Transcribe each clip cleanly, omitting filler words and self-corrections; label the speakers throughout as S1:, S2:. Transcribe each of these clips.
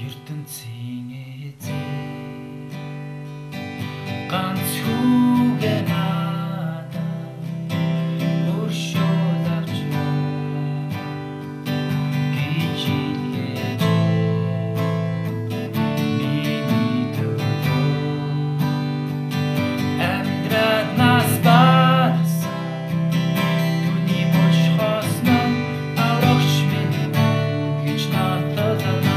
S1: ертөнцийн эзэн ганц хүүгээ надад өршөөл авч гэж илгээж миний төлөө амьдраад нас барсан түүний мөч хосноо аврагч минь гэж натална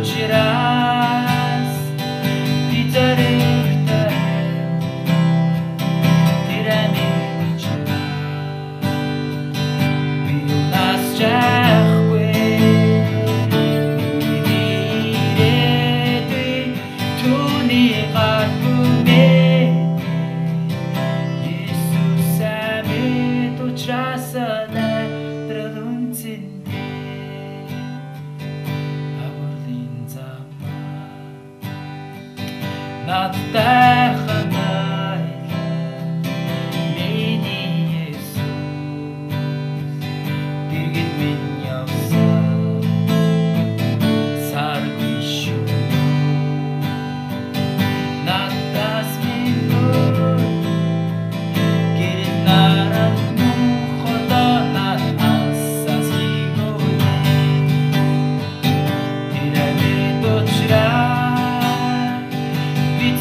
S1: Учрас би зэрэгтэй тирэний учрас би нас чахгүй ирээдүй түүний гаргумэ Иесус амит учрас дрэлүнцэн надтай ханайлан миний Иесус дэргэд минь явсан саргүй шүү надаас минь гэрэл наран мөнхөдөө надаас игүүнэ тирэний учрас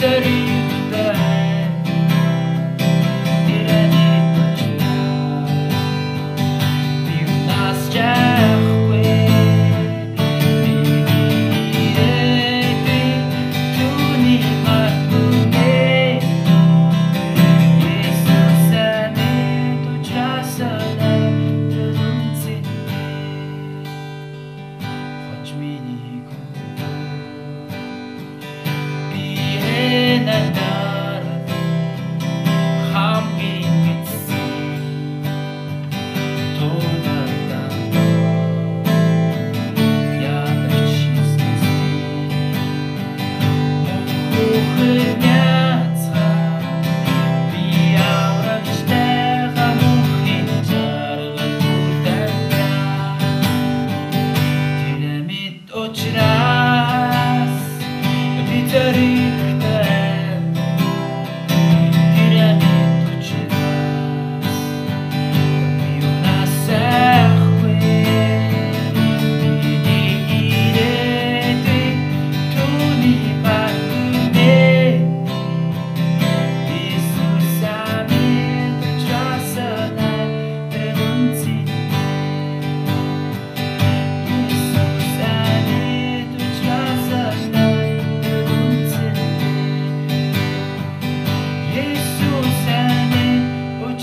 S1: Зэрэгтэй тирэний учрас би нас чахгүй ирээдүй түүний гаргумэ Иесус амит учрас дрэлүнцэн хоч миний Надад хамгийн эцсийн тунадаа яач хүүхэд няцгаа би аврагчтайгаа мөнхийн жаргал бүтэнэ тирэний учрас би зэрэгтэй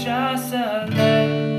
S1: Just a